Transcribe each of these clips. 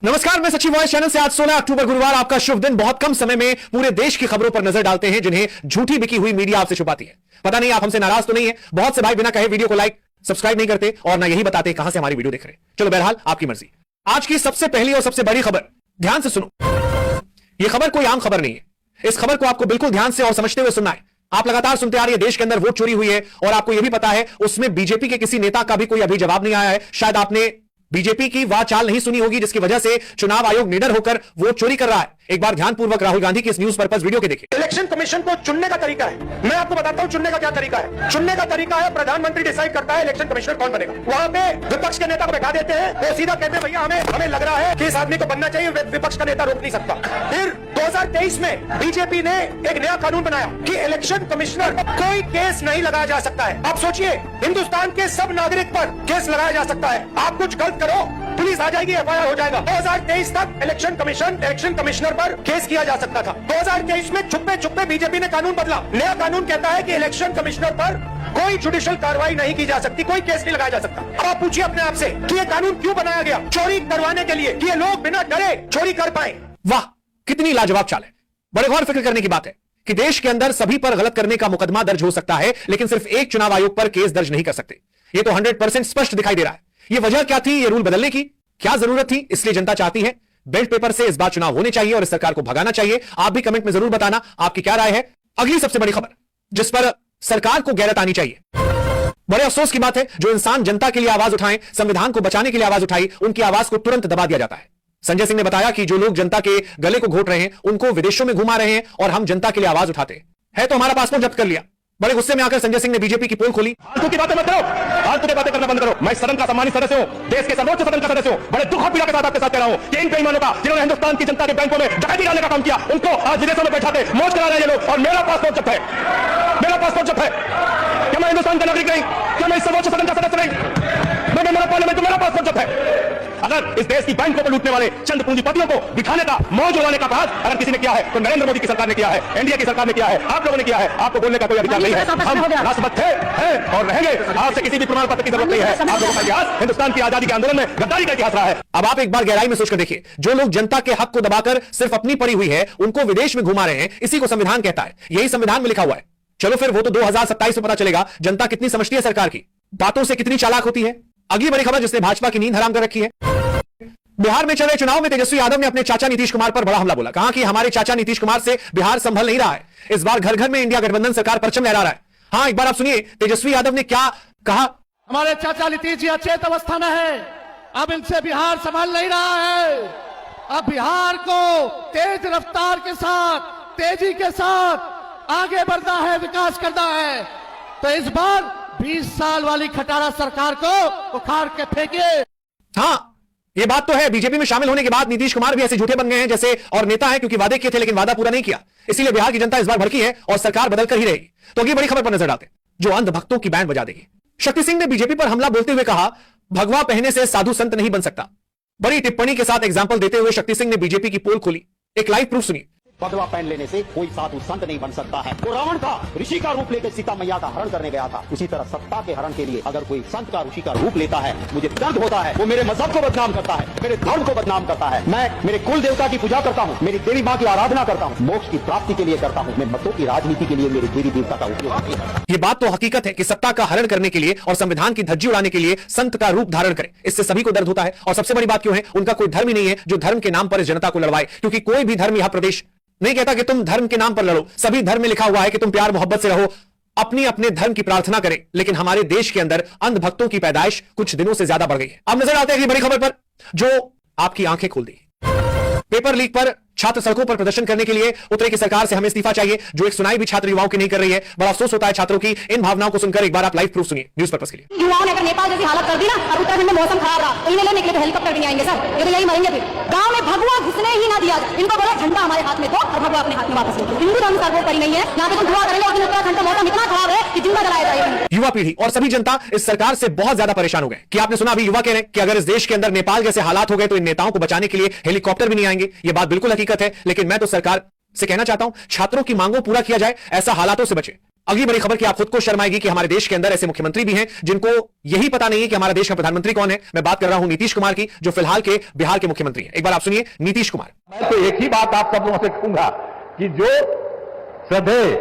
नमस्कार, मैं सचिव वॉइस चैनल से आज 16 अक्टूबर गुरुवार आपका शुभ दिन। बहुत कम समय में पूरे देश की खबरों पर नजर डालते हैं जिन्हें झूठी बिकी हुई मीडिया आपसे छुपाती है। पता नहीं आप हमसे नाराज तो नहीं है। बहुत से भाई बिना कहे वीडियो को लाइक सब्सक्राइब नहीं करते और ना यही बताते कहां से हमारी वीडियो देख रहे हैं। चलो बहरहाल आपकी मर्जी। आज की सबसे पहली और सबसे बड़ी खबर ध्यान से सुनो। यह खबर कोई आम खबर नहीं है। इस खबर को आपको बिल्कुल ध्यान से और समझते हुए सुनना है। आप लगातार सुनते आ रही है देश के अंदर वोट चोरी हुई है और आपको यह भी पता है उसमें बीजेपी के किसी नेता का भी कोई अभी जवाब नहीं आया है। शायद आपने बीजेपी की वह चाल नहीं सुनी होगी जिसकी वजह से चुनाव आयोग निडर होकर वोट चोरी कर रहा है। एक बार ध्यानपूर्वक राहुल गांधी की इस न्यूज पर्पस वीडियो के देखिए। इलेक्शन कमीशन को चुनने का तरीका है, मैं आपको बताता हूं चुनने का क्या तरीका है। चुनने का तरीका है प्रधानमंत्री डिसाइड करता है इलेक्शन कमिश्नर कौन बनेगा। वहां पे विपक्ष के नेता को बैठा देते हैं, वो सीधा कहते हैं भैया हमें लग रहा है कि इस आदमी को बनना चाहिए, विपक्ष का नेता रोक नहीं सकता। फिर 2023 में बीजेपी ने एक नया कानून बनाया कि इलेक्शन कमिश्नर कोई केस नहीं लगाया जा सकता है। आप सोचिए, हिंदुस्तान के सब नागरिक पर केस लगाया जा सकता है। आप कुछ गलत करो पुलिस आ जाएगी, एफआईआर हो जाएगा। 2023 तक इलेक्शन कमिश्नर पर केस किया जा सकता था। 2023 में छुपे बीजेपी ने कानून बदला। नया कानून कहता है कि इलेक्शन कमिश्नर पर कोई जुडिशियल कार्रवाई नहीं की जा सकती, कोई केस नहीं लगाया जा सकता। अब आप पूछिए अपने आप से कि ये कानून क्यों बनाया गया? चोरी करवाने के लिए कि ये लोग बिना डरे चोरी कर पाए। वाह, कितनी लाजवाब चाल है। बड़े गौर फिक्र करने की बात है कि देश के अंदर सभी पर गलत करने का मुकदमा दर्ज हो सकता है लेकिन सिर्फ एक चुनाव आयोग पर केस दर्ज नहीं कर सकते। यह तो 100% स्पष्ट दिखाई दे रहा है। ये वजह क्या थी? ये रूल बदलने की क्या जरूरत थी? इसलिए जनता चाहती है बेल्ट पेपर से इस बार चुनाव होने चाहिए और इस सरकार को भगाना चाहिए। आप भी कमेंट में जरूर बताना आपकी क्या राय है। अगली सबसे बड़ी खबर जिस पर सरकार को गैरत आनी चाहिए। बड़े अफसोस की बात है, जो इंसान जनता के लिए आवाज उठाएं, संविधान को बचाने के लिए आवाज उठाई, उनकी आवाज को तुरंत दबा दिया जाता है। संजय सिंह ने बताया कि जो लोग जनता के गले को घोट रहे हैं उनको विदेशों में घुमा रहे हैं और हम जनता के लिए आवाज उठाते हैं तो हमारा पासपोर्ट जब्त कर लिया। बड़े गुस्से में आकर संजय सिंह ने बीजेपी की पोल खोली। फालतू की बातें मत करो, फालतू की बातें करना बंद करो। मैं सदन का सम्मानित सदस्य हूं, देश के सर्वोच्च सदन का सदस्य हूं। बड़े दुख और पीड़ा के साथ आपके साथ कह रहा हूं कि इन बेईमानों का, जिन्होंने हिंदुस्तान की जनता के बैंकों में डकैती डालने का काम किया, उनको आज विदेशों में बैठाते मौज करा रहे हैं ये लोग। और मेरा पासपोर्ट जब्त है, मेरा पासपोर्ट जब्त है। क्या मैं हिंदुस्तान का नागरिक नहीं? क्या मैं इस सर्वोच्च सदन का सदस्य नहीं? मैं मेरा पार्लियामेंट, मेरा पासपोर्ट जब्त है। अगर इस देश की बैंकों पर लूटने वाले चंद पूंजीपतियों को दिखाने का, मौज उड़ाने का प्रयास अगर किसी ने किया है तो नरेंद्र मोदी की सरकार ने किया है, एनडीए की सरकार ने किया है, आप लोगों ने किया है। आपको बोलने का कोई अधिकार नहीं है। हम राष्ट्रपति हैं और रहेंगे। आपसे किसी भी प्रमाण पत्र की जरूरत नहीं है। आप लोगों का इतिहास हिंदुस्तान की आजादी के आंदोलन में गद्दारी का इतिहास रहा है। अब आप एक बार गहराई में सोचकर देखिए, जो लोग जनता के हक को दबाकर सिर्फ अपनी पड़ी हुई है उनको विदेश में घुमा रहे हैं, इसी को संविधान कहता है। यही संविधान में लिखा हुआ है। चलो फिर वो तो 2027 में पता चलेगा जनता कितनी समझती है सरकार की, बातों से कितनी चालाक होती है। अगली बड़ी खबर जिसने भाजपा की नींद हराम कर रखी है। बिहार में चल रहे चुनाव में तेजस्वी यादव ने अपने चाचा नीतीश कुमार पर बड़ा हमला बोला। कहा कि हमारे चाचा नीतीश कुमार से बिहार संभल नहीं रहा है। इस बार घर घर में इंडिया गठबंधन सरकार परचम लहरा रहा है। हाँ, एक बार आप सुनिए तेजस्वी यादव ने क्या कहा। हमारे चाचा नीतीश जी अचेत अवस्था में है, अब इनसे बिहार संभल नहीं रहा है। अब बिहार को तेज रफ्तार के साथ, तेजी के साथ आगे बढ़ना है, विकास करना है। तो इस बार 20 साल वाली खटारा सरकार को उखाड़ के फेंके। हाँ, ये बात तो है। बीजेपी में शामिल होने के बाद नीतीश कुमार भी ऐसे झूठे बन गए हैं जैसे और नेता है क्योंकि वादे किए थे लेकिन वादा पूरा नहीं किया। इसीलिए बिहार की जनता इस बार भड़की है और सरकार बदलकर ही रहेगी। तो अगली बड़ी खबर पर नजर डालते हैं जो अंधभक्तों की बैंड बजा देगी। शक्ति सिंह ने बीजेपी पर हमला बोलते हुए कहा, भगवा पहनने से साधु संत नहीं बन सकता। बड़ी टिप्पणी के साथ एग्जाम्पल देते हुए शक्ति सिंह ने बीजेपी की पोल खोली। एक लाइव प्रूफ सुनिए। भगवा पहन लेने से कोई साधु संत नहीं बन सकता है। वो रावण था, ऋषि का रूप लेकर सीता मैया का हरण करने गया था। उसी तरह सत्ता के हरण के लिए अगर कोई संत का, ऋषि का रूप लेता है, मुझे दर्द होता है। वो मेरे मजहब को बदनाम करता है, मेरे धर्म को बदनाम करता है। मैं मेरे कुल देवता की पूजा करता हूँ, मेरी देवी माँ की आराधना करता हूँ, मोक्ष की प्राप्ति के लिए करता हूँ। मैं मतों की राजनीति के लिए मेरी देवी देवता का उपयोग नहीं करता। ये बात तो हकीकत है कि सत्ता का हरण करने के लिए और संविधान की धज्जी उड़ाने के लिए संत का रूप धारण करे, इससे सभी को दर्द होता है। और सबसे बड़ी बात क्यों है, उनका कोई धर्म ही नहीं है जो धर्म के नाम पर इस जनता को लड़वाए। क्योंकि कोई भी धर्म यह प्रदेश नहीं कहता कि तुम धर्म के नाम पर लड़ो। सभी धर्म में लिखा हुआ है कि तुम प्यार मोहब्बत से रहो, अपनी अपने धर्म की प्रार्थना करें। लेकिन हमारे देश के अंदर अंधभक्तों की पैदाइश कुछ दिनों से ज्यादा बढ़ गई है। अब नजर आते हैं अगली बड़ी खबर पर जो आपकी आंखें खोल दी। पेपर लीक पर छात्र सड़कों पर प्रदर्शन करने के लिए उतरे की सरकार से हमें इस्तीफा चाहिए, जो एक सुनाई भी छात्र युवाओं की नहीं कर रही है। बड़ा अफसोस होता है छात्रों की इन भावनाओं को सुनकर। एक बार आप लाइव प्रूफ सुनिए न्यूज पर्पस के लिए। युवाओं ने अगर नेपाल जैसी हालत कर दी ना और उत्तराखंड में मौसम खराब रहा तो इन्हें लेने के लिए तो हेलीकॉप्टर भी नहीं आएंगे सर, ये तो यही मरेंगे। फिर गांव में भगवा घुसने ही ना दिया जाए। इनको बोलो झंडा हमारे हाथ में दो और भगवा अपने हाथ में वापस लो। हिंदू धर्म सर्वोपरि नहीं है, यहाँ पे तुम दुआ करेंगे लेकिन उत्तराखंड का मौसम इतना खराब है कि जिंदा जलाया जाएगा। युवा पीढ़ी और सभी जनता इस सरकार से बहुत ज्यादा परेशान हो गए कि आपने सुना अभी युवा कह रहे हैं कि अगर इस देश के अंदर नेपाल जैसे हालात हो गए तो इन नेताओं को बचाने के लिए हेलीकॉप्टर भी नहीं आएंगे। ये बात बिल्कुल हकीकत है, लेकिन मैं तो सरकार से कहना चाहता हूं छात्रों की मांगों पूरा किया जाए, ऐसा हालातों से बचे। अगली बड़ी खबर की आप खुद को शर्माएगी कि हमारे देश के अंदर ऐसे मुख्यमंत्री भी हैं जिनको यही पता नहीं है कि हमारा देश का प्रधानमंत्री कौन है। मैं बात कर रहा हूं नीतीश कुमार की, जो फिलहाल के बिहार के मुख्यमंत्री हैं। एक बार आप सुनिए नीतीश कुमार। मैं तो एक ही बात आप सब लोगों से कहूंगा कि जो श्रद्धेय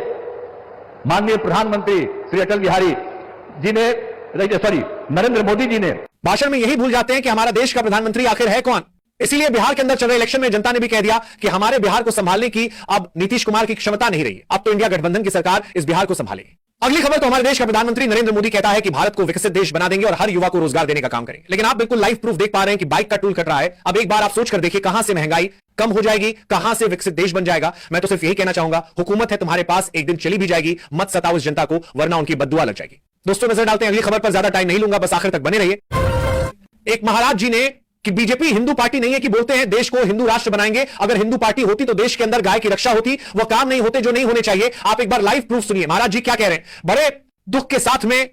माननीय प्रधानमंत्री श्री अटल बिहारी जी ने, सॉरी नरेंद्र मोदी जी ने भाषण में यही भूल जाते हैं कि हमारा देश का प्रधानमंत्री आखिर है कौन। इसीलिए बिहार के अंदर चल रहे इलेक्शन में जनता ने भी कह दिया कि हमारे बिहार को संभालने की अब नीतीश कुमार की क्षमता नहीं रही। अब तो इंडिया गठबंधन की सरकार इस बिहार को संभालेगी। अगली खबर तो हमारे देश का प्रधानमंत्री नरेंद्र मोदी कहता है कि भारत को विकसित देश बना देंगे और हर युवा को रोजगार देने का काम करेंगे। लेकिन आप बिल्कुल लाइव प्रूफ देख पा रहे हैं कि बाइक का टूल कट रहा है। अब एक बार आप सोचकर देखिए, कहां से महंगाई कम हो जाएगी, कहां से विकसित देश बन जाएगा। मैं तो सिर्फ यही कहना चाहूंगा, हुकूमत है तुम्हारे पास, एक दिन चली भी जाएगी। मत सताओ इस जनता को, वरना उनकी बद्दुआ लग जाएगी। दोस्तों नजर डालते हैं अगली खबर पर। ज्यादा टाइम नहीं लूंगा, बस आखिर तक बने रहिए। एक महाराज जी ने कि बीजेपी हिंदू पार्टी नहीं है कि बोलते हैं देश को हिंदू राष्ट्र बनाएंगे। अगर हिंदू पार्टी होती तो देश के अंदर गाय की रक्षा होती। वो काम नहीं होते जो नहीं होने चाहिए। आप एक बार लाइव प्रूफ सुनिए महाराज जी क्या कह रहे हैं। बड़े दुख के साथ में